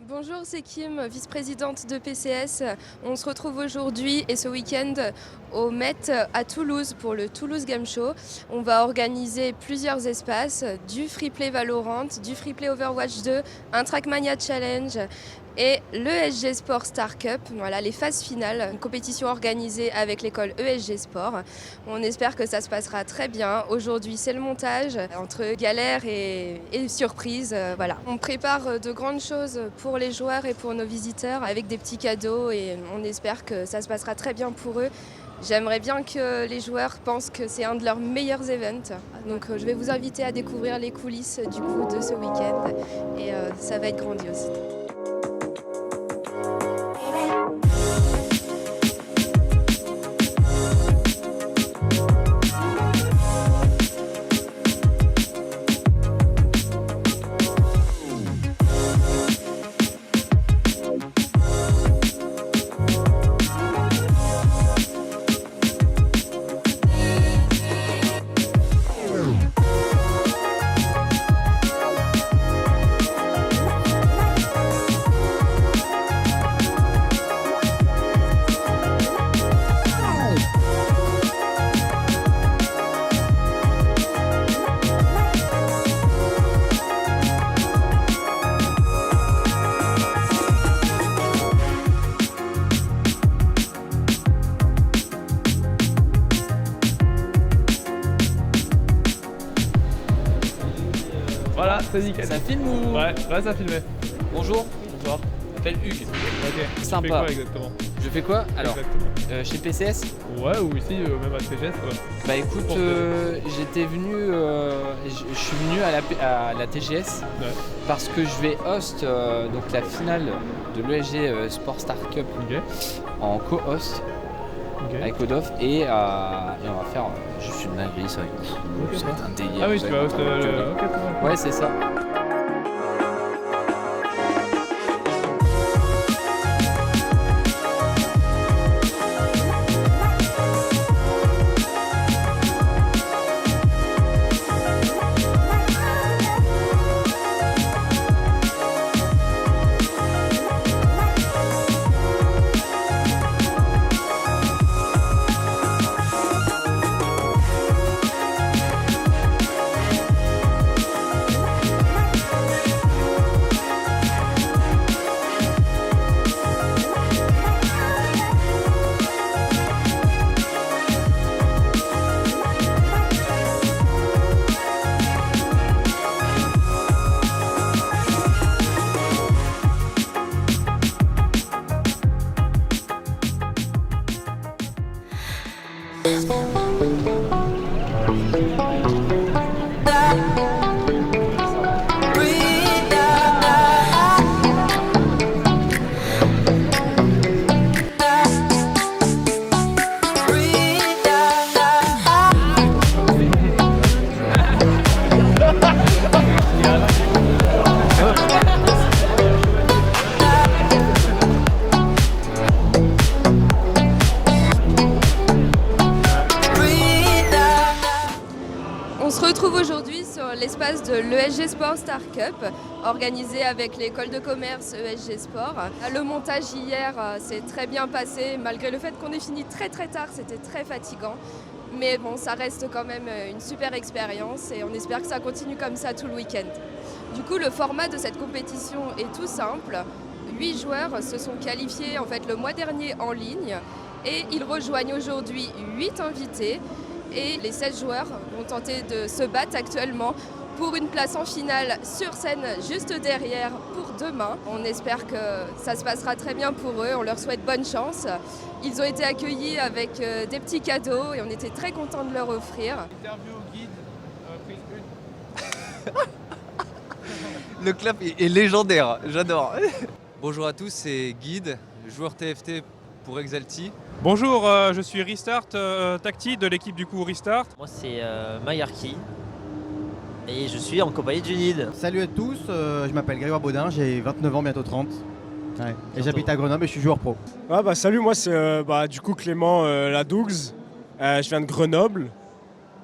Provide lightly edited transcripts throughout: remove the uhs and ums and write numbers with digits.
Bonjour, c'est Kim, vice-présidente de PCS. On se retrouve aujourd'hui et ce week-end au Met à Toulouse pour le Toulouse Game Show. On va organiser plusieurs espaces, du Freeplay Valorant, du Freeplay Overwatch 2, un Trackmania Challenge et le ESG Sport Star Cup. Voilà les phases finales, une compétition organisée avec l'école ESG Sport. On espère que ça se passera très bien. Aujourd'hui, c'est le montage entre galère et surprise. Voilà. On prépare de grandes choses pour les joueurs et pour nos visiteurs avec des petits cadeaux et on espère que ça se passera très bien pour eux. J'aimerais bien que les joueurs pensent que c'est un de leurs meilleurs events. Donc je vais vous inviter à découvrir les coulisses du coup de ce week-end et ça va être grandiose. Voilà, c'est nickel. Ça filme ou... Ouais, ça filmait. Bonjour, Bonsoir. je m'appelle Hugues. Ok. Tu Sympa. fais quoi exactement? Je fais quoi? Alors, Exactement. chez PCS, Ouais, ou ici, même à TGS, ouais. bah écoute, j'étais venu, je suis venu à la TGS Ouais. parce que je vais host donc la finale de l'ESG Sport Star Cup Ok. en co-host Ok. avec Odof et on va faire juste une dinguerie, ça va être un délire. Ah oui, vous tu allez vas host voir. le. Ok, c'est bon. Ouais, c'est ça. On se retrouve aujourd'hui sur l'espace de l'ESG Sport Star Cup, organisé avec l'école de commerce ESG Sport. Le montage hier s'est très bien passé, malgré le fait qu'on ait fini très tard, c'était très fatigant. Mais bon, ça reste quand même une super expérience et on espère que ça continue comme ça tout le week-end. Du coup, le format de cette compétition est tout simple. 8 joueurs se sont qualifiés en fait le mois dernier en ligne et ils rejoignent aujourd'hui 8 invités. Et les 16 joueurs vont tenter de se battre actuellement pour une place en finale sur scène juste derrière pour demain. On espère que ça se passera très bien pour eux, on leur souhaite bonne chance. Ils ont été accueillis avec des petits cadeaux et on était très contents de leur offrir. Interview au guide, prise 1. Le clap est légendaire, j'adore. Bonjour à tous, c'est Guide, joueur TFT pour Exalti. Bonjour, je suis Restart Tacti de l'équipe du coup Restart. Moi c'est Mayarki et je suis en compagnie de Junid. Salut à tous, je m'appelle Grégoire Baudin, j'ai 29 ans, bientôt 30. Ouais. Et j'habite à Grenoble et je suis joueur pro. Salut, moi c'est du coup Clément Ladougs. Je viens de Grenoble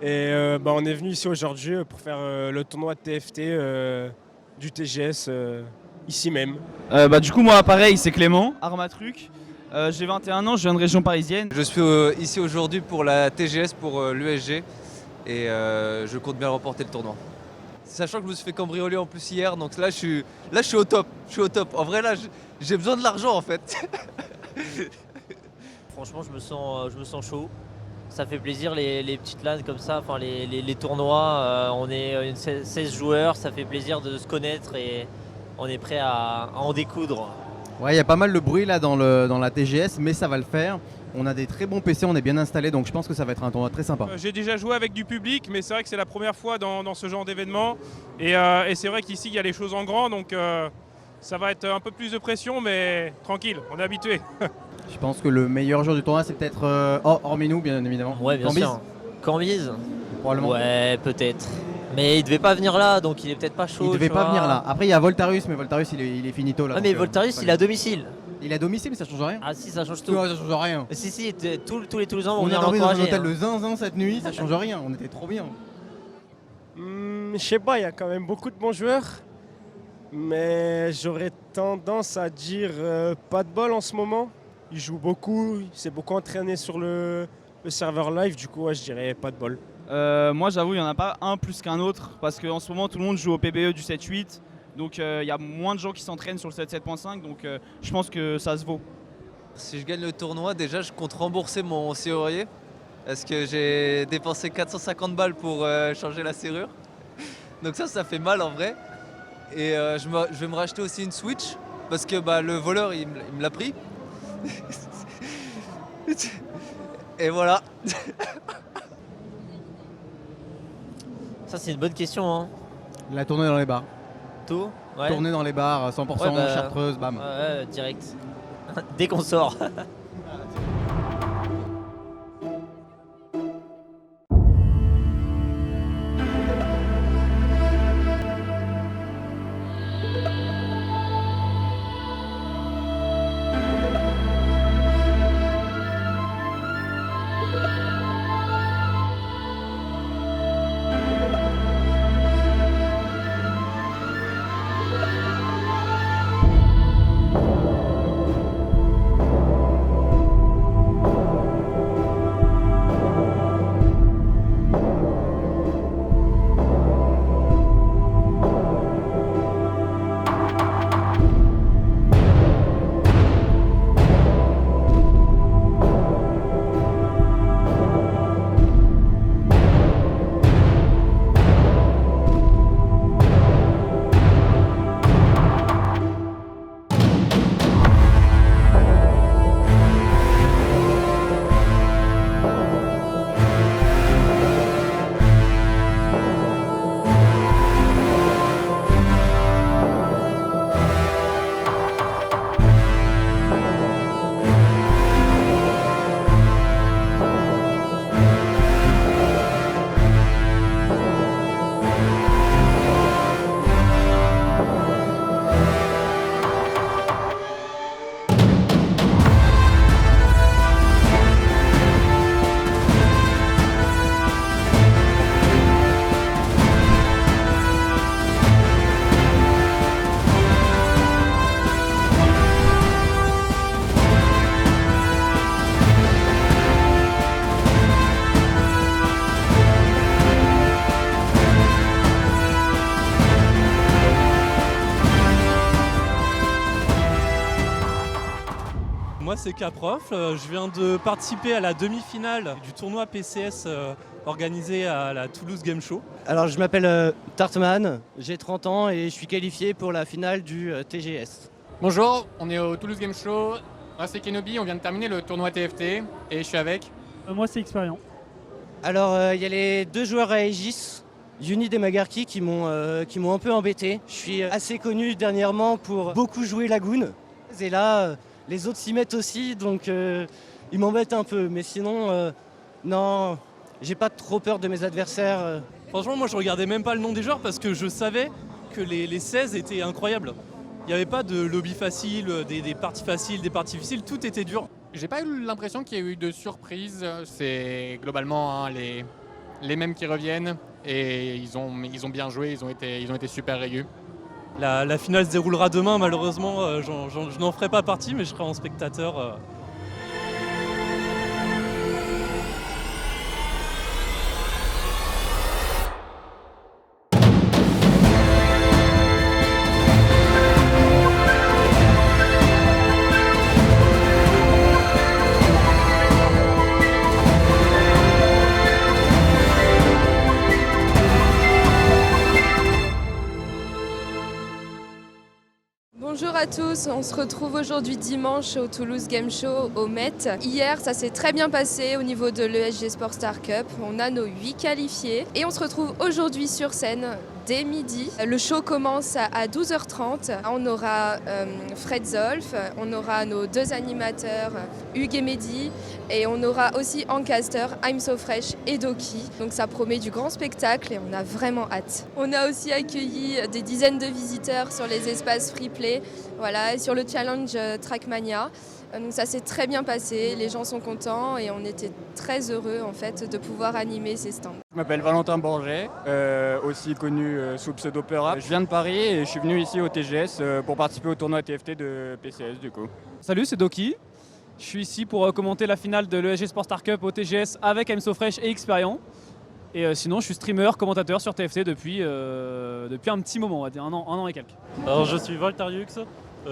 et on est venu ici aujourd'hui pour faire le tournoi de TFT du TGS ici même. Du coup moi pareil, c'est Clément, Armatruc. J'ai 21 ans, je viens de région parisienne. Je suis ici aujourd'hui pour la TGS, pour l'USG, et je compte bien remporter le tournoi. Sachant que je me suis fait cambrioler en plus hier, donc là je suis au top. En vrai là, j'ai besoin de l'argent en fait. Franchement, je me sens chaud. Ça fait plaisir les petites LAN comme ça, enfin les tournois. On est 16 joueurs, ça fait plaisir de se connaître et on est prêt à en découdre. Ouais, il y a pas mal de bruit là dans la TGS, mais ça va le faire. On a des très bons PC, on est bien installés, donc je pense que ça va être un tournoi très sympa. J'ai déjà joué avec du public, mais c'est vrai que c'est la première fois dans ce genre d'événement. Et c'est vrai qu'ici, il y a les choses en grand, donc ça va être un peu plus de pression, mais tranquille, on est habitué. Je pense que le meilleur joueur du tournoi, c'est peut-être hormis nous, bien évidemment. Ouais, bien Cambyse, sûr. Cambyse probablement. Ouais, peut-être. Mais il devait pas venir là, donc il est peut-être pas chaud. Il devait tu pas vois. venir là. Après, il y a Voltarius, mais Voltarius, il est finito là. Ah, mais donc, Voltarius, pas il est à bien. domicile. Il est à domicile, mais ça change rien. Ah si, ça change tout. Ouais, ça change rien. Si, tous les Toulousains vont On a venir dormi dans un l'encourager. hôtel de zinzin cette nuit, ça change rien. On était trop bien. Je sais pas, il y a quand même beaucoup de bons joueurs. Mais j'aurais tendance à dire pas de bol en ce moment. Il joue beaucoup, il s'est beaucoup entraîné sur le serveur live, du coup ouais, je dirais pas de bol. Moi j'avoue il n'y en a pas un plus qu'un autre parce qu'en ce moment tout le monde joue au PBE du 7-8. Donc il y a moins de gens qui s'entraînent sur le 7.5, donc je pense que ça se vaut. Si je gagne le tournoi, déjà je compte rembourser mon serrurier. Parce que j'ai dépensé 450 balles pour changer la serrure. Donc ça fait mal en vrai. Et je vais me racheter aussi une Switch. Parce que le voleur il me l'a pris. Et voilà. Ça, c'est une bonne question. Hein. La tournée dans les bars. Tout ouais. Tournée dans les bars, 100%, Ouais, chartreuse, bam. Ouais, direct. Dès qu'on sort. Moi c'est Caprof, je viens de participer à la demi-finale du tournoi PCS organisé à la Toulouse Game Show. Alors je m'appelle Tartman, j'ai 30 ans et je suis qualifié pour la finale du TGS. Bonjour, on est au Toulouse Game Show. Moi c'est Kenobi, on vient de terminer le tournoi TFT et je suis avec. Moi c'est Experian. Alors il y a les deux joueurs à Aegis, Unid et Magarki qui m'ont un peu embêté. Je suis assez connu dernièrement pour beaucoup jouer Lagoon. Et là, les autres s'y mettent aussi, donc ils m'embêtent un peu. Mais sinon, non, j'ai pas trop peur de mes adversaires. Franchement, moi je regardais même pas le nom des joueurs parce que je savais que les 16 étaient incroyables. Il n'y avait pas de lobby facile, des parties faciles, des parties difficiles, tout était dur. J'ai pas eu l'impression qu'il y ait eu de surprise. C'est globalement les mêmes qui reviennent et ils ont bien joué, ils ont été super aigus. La finale se déroulera demain, malheureusement, je n'en ferai pas partie, mais je serai en spectateur. Bonjour à tous, on se retrouve aujourd'hui dimanche au Toulouse Game Show au Met. Hier, ça s'est très bien passé au niveau de l'ESG Sport Star Cup. On a nos 8 qualifiés et on se retrouve aujourd'hui sur scène dès midi. Le show commence à 12h30. On aura Fred Zolf, on aura nos 2 animateurs Hugues et Mehdi et on aura aussi en caster I'm So Fresh et Doki. Donc ça promet du grand spectacle et on a vraiment hâte. On a aussi accueilli des dizaines de visiteurs sur les espaces free play, voilà, et sur le challenge Trackmania. Donc ça s'est très bien passé, les gens sont contents et on était très heureux en fait de pouvoir animer ces stands. Je m'appelle Valentin Borget, aussi connu sous le pseudo Peura. Je viens de Paris et je suis venu ici au TGS pour participer au tournoi TFT de PCS du coup. Salut, c'est Doki. Je suis ici pour commenter la finale de l'ESG Sport Star Cup au TGS avec I'm So Fresh et Experian. Et sinon, je suis streamer, commentateur sur TFT depuis un petit moment, on va dire un an et quelques. Alors, je suis Voltariux,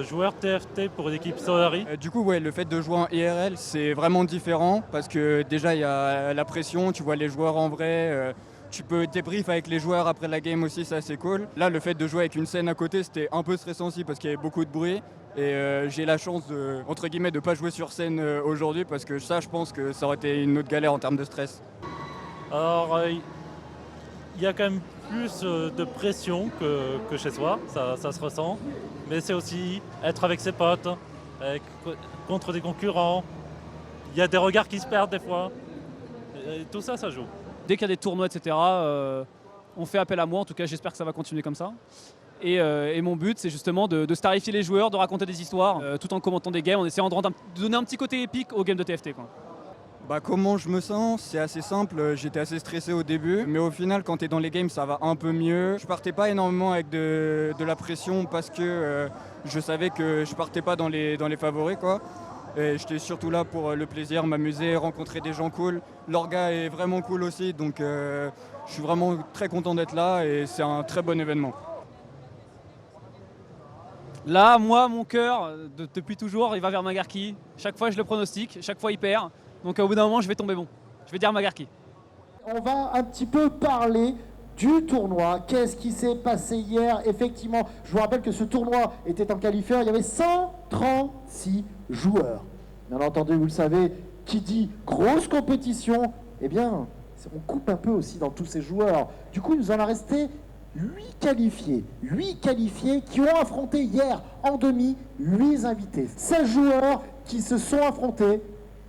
joueur TFT pour l'équipe Solari. Du coup, ouais, le fait de jouer en IRL, c'est vraiment différent parce que déjà, il y a la pression, tu vois les joueurs en vrai. Tu peux débrief avec les joueurs après la game aussi, ça c'est cool. Là, le fait de jouer avec une scène à côté, c'était un peu stressant aussi parce qu'il y avait beaucoup de bruit. Et j'ai la chance de, entre guillemets, de ne pas jouer sur scène aujourd'hui parce que ça, je pense que ça aurait été une autre galère en termes de stress. Alors, il y a quand même plus de pression que chez soi, ça se ressent. Mais c'est aussi être avec ses potes, contre des concurrents. Il y a des regards qui se perdent des fois. Et tout ça, ça joue. Dès qu'il y a des tournois, etc., on fait appel à moi. En tout cas, j'espère que ça va continuer comme ça. Et mon but, c'est justement de starifier les joueurs, de raconter des histoires, tout en commentant des games, en essayant de donner un petit côté épique aux games de TFT, quoi. Bah, comment je me sens? C'est assez simple, j'étais assez stressé au début, mais au final quand tu es dans les games ça va un peu mieux. Je partais pas énormément avec de la pression parce que je savais que je partais pas dans les favoris quoi. J'étais surtout là pour le plaisir, m'amuser, rencontrer des gens cool. L'orga est vraiment cool aussi, donc je suis vraiment très content d'être là et c'est un très bon événement. Là, moi, mon cœur, depuis toujours, il va vers Magarki. Chaque fois, je le pronostique, chaque fois, il perd. Donc au bout d'un moment, je vais tomber bon. Je vais dire Magarki. On va un petit peu parler du tournoi. Qu'est-ce qui s'est passé hier? Effectivement, je vous rappelle que ce tournoi était en qualifieur. Il y avait 136 joueurs. Bien entendu, vous le savez, qui dit grosse compétition, eh bien, on coupe un peu aussi dans tous ces joueurs. Du coup, il nous en a resté 8 qualifiés. 8 qualifiés qui ont affronté hier en demi 8 invités. 16 joueurs qui se sont affrontés.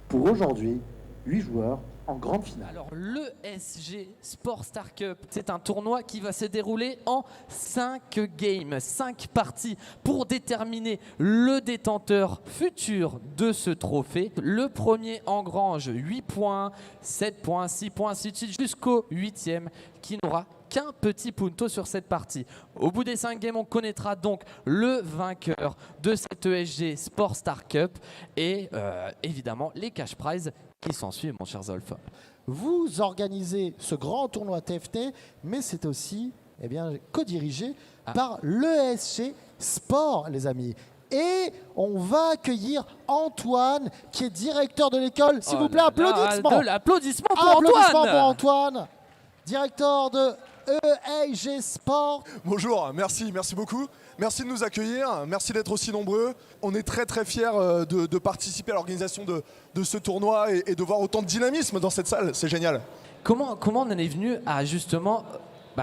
Pour aujourd'hui, 8 joueurs en grande finale. Alors l'ESG Sport Star Cup, c'est un tournoi qui va se dérouler en 5 games, 5 parties pour déterminer le détenteur futur de ce trophée. Le premier engrange 8 points, 7 points, 6 points, ainsi de suite jusqu'au 8e qui n'aura qu'un petit punto sur cette partie. Au bout des 5 games, on connaîtra donc le vainqueur de cette ESG Sport Star Cup et évidemment les cash prizes qui s'ensuivent, mon cher Zolf. Vous organisez ce grand tournoi TFT, mais c'est aussi co-dirigé par l'ESG Sport, les amis. Et on va accueillir Antoine, qui est directeur de l'école. S'il vous plaît, applaudissements. De l'applaudissement pour applaudissements Antoine. pour Antoine, directeur de ESG Sport. Bonjour, merci beaucoup. Merci de nous accueillir, merci d'être aussi nombreux. On est très fiers de participer à l'organisation de ce tournoi et de voir autant de dynamisme dans cette salle, c'est génial. Comment on en est venu à justement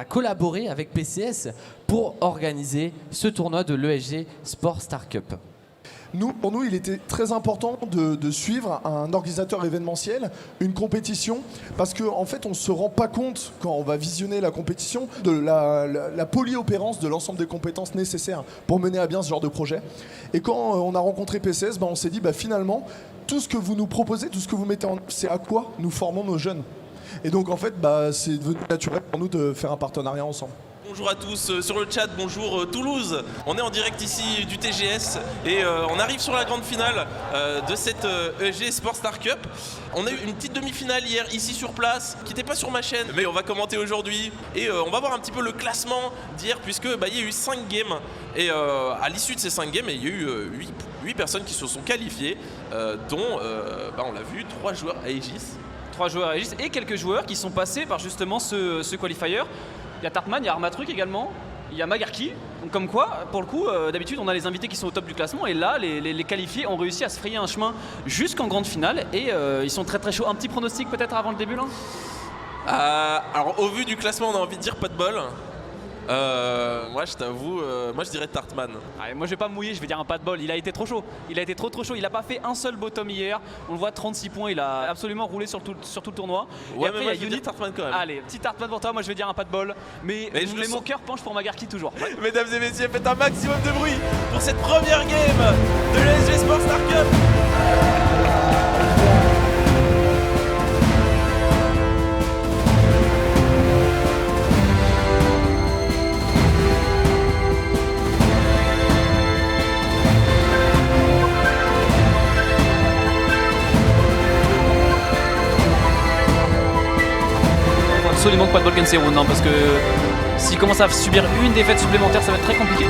collaborer avec PCS pour organiser ce tournoi de l'ESG Sport Star Cup? Pour nous, il était très important de suivre un organisateur événementiel, une compétition, parce qu'en fait, on ne se rend pas compte, quand on va visionner la compétition, de la polyopérance de l'ensemble des compétences nécessaires pour mener à bien ce genre de projet. Et quand on a rencontré PCS, on s'est dit, finalement, tout ce que vous nous proposez, tout ce que vous mettez en œuvre, c'est à quoi nous formons nos jeunes. Et donc, en fait, c'est devenu naturel pour nous de faire un partenariat ensemble. Bonjour à tous sur le chat, bonjour Toulouse. On est en direct ici du TGS et on arrive sur la grande finale de cette ESG Sport Star Cup. On a eu une petite demi-finale hier ici sur place qui n'était pas sur ma chaîne, mais on va commenter aujourd'hui et on va voir un petit peu le classement d'hier puisque il y a eu 5 games et à l'issue de ces 5 games, il y a eu 8 personnes qui se sont qualifiées dont on l'a vu 3 joueurs Aegis. 3 joueurs Aegis et quelques joueurs qui sont passés par justement ce qualifier. Il y a Tartman, il y a Armatruc également, il y a Magarki. Donc comme quoi, pour le coup, d'habitude on a les invités qui sont au top du classement et là les qualifiés ont réussi à se frayer un chemin jusqu'en grande finale et ils sont très très chauds. Un petit pronostic peut-être avant le début là Alors au vu du classement on a envie de dire pas de bol. Moi je t'avoue, moi je dirais Tartman. Moi je vais pas me mouiller, je vais dire un pas de bol. Il a été trop chaud. Il a été trop chaud. Il a pas fait un seul bottom hier. On le voit 36 points. Il a absolument roulé sur tout le tournoi. Ouais, et après mais moi, il y a je vais dire Tartman quand même. Allez, petit Tartman pour toi. Moi je vais dire un pas de bol. Mais mon cœur penche pour Magarki toujours. Mesdames et messieurs, faites un maximum de bruit pour cette première game de l'ESG Sport Star Cup. Absolument pas de ball gain ces rounds, non, parce que s'il commence à subir une défaite supplémentaire, ça va être très compliqué.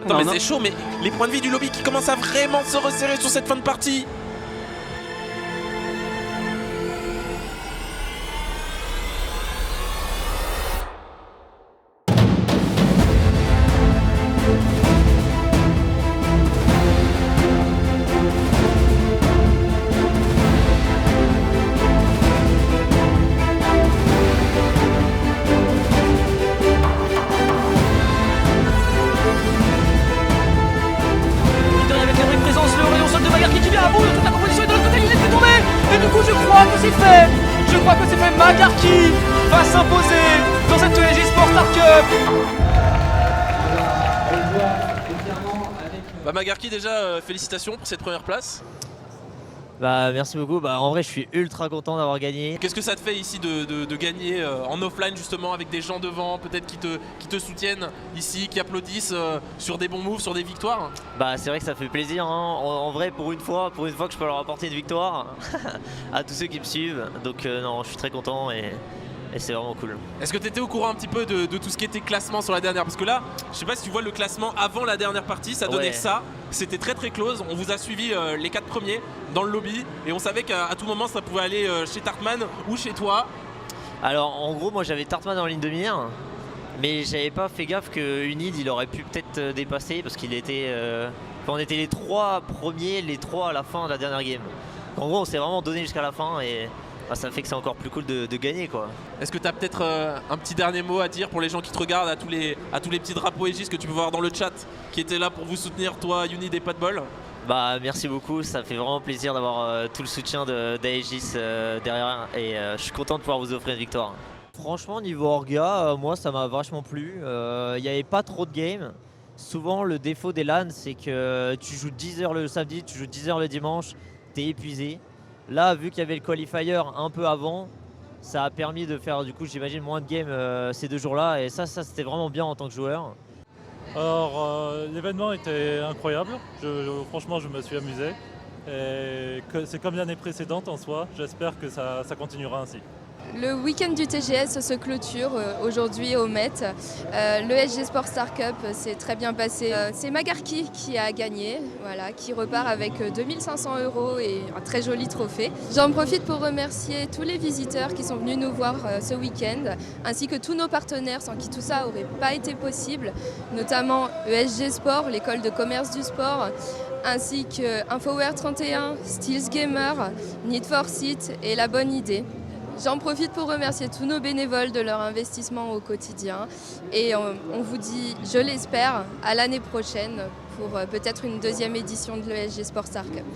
Attends, mais c'est chaud, mais les points de vie du lobby qui commencent à vraiment se resserrer sur cette fin de partie. Je crois que c'est fait. Magarki va s'imposer dans cette ESG Sport Star Cup. Magarki déjà, félicitations pour cette première place. Merci beaucoup, en vrai je suis ultra content d'avoir gagné. Qu'est-ce que ça te fait ici de gagner en offline justement avec des gens devant peut-être qui te soutiennent ici, qui applaudissent sur des bons moves, sur des victoires? C'est vrai que ça fait plaisir, hein. En vrai pour une fois que je peux leur apporter une victoire à tous ceux qui me suivent. Donc non, je suis très content et c'est vraiment cool. Est-ce que tu étais au courant un petit peu de tout ce qui était classement sur la dernière? Parce que là, je sais pas si tu vois le classement avant la dernière partie, ça donnait ça. C'était très très close. On vous a suivi les 4 premiers dans le lobby et on savait qu'à tout moment ça pouvait aller chez Tartman ou chez toi. Alors en gros, moi j'avais Tartman en ligne de mire, mais j'avais pas fait gaffe que Unid il aurait pu peut-être dépasser parce qu'il était. On était les 3 premiers, les 3 à la fin de la dernière game. En gros, on s'est vraiment donné jusqu'à la fin et. Ça fait que c'est encore plus cool de gagner quoi. Est-ce que tu as peut-être un petit dernier mot à dire pour les gens qui te regardent, à tous les petits drapeaux Aegis que tu peux voir dans le chat qui étaient là pour vous soutenir, toi, Unid et Pas de Bol? Merci beaucoup, ça fait vraiment plaisir d'avoir tout le soutien d'Aegis derrière et je suis content de pouvoir vous offrir une victoire. Franchement niveau orga, moi ça m'a vachement plu, il n'y avait pas trop de games. Souvent le défaut des LAN c'est que tu joues 10 h le samedi, tu joues 10 h le dimanche, t'es épuisé. Là, vu qu'il y avait le qualifier un peu avant, ça a permis de faire, du coup, j'imagine, moins de games ces 2 jours-là. Et ça c'était vraiment bien en tant que joueur. Alors, l'événement était incroyable. Franchement, je me suis amusé. Et c'est comme l'année précédente en soi. J'espère que ça continuera ainsi. Le week-end du TGS se clôture aujourd'hui au Met. L'ESG Sport Star Cup s'est très bien passé. C'est Magarki qui a gagné, qui repart avec 2500 € et un très joli trophée. J'en profite pour remercier tous les visiteurs qui sont venus nous voir ce week-end, ainsi que tous nos partenaires sans qui tout ça n'aurait pas été possible, notamment ESG Sport, l'école de commerce du sport, ainsi que Infoware 31, Steels Gamer, Need for Seat et La Bonne Idée. J'en profite pour remercier tous nos bénévoles de leur investissement au quotidien et on vous dit, je l'espère, à l'année prochaine pour peut-être une 2e édition de l'ESG Sport Star Cup.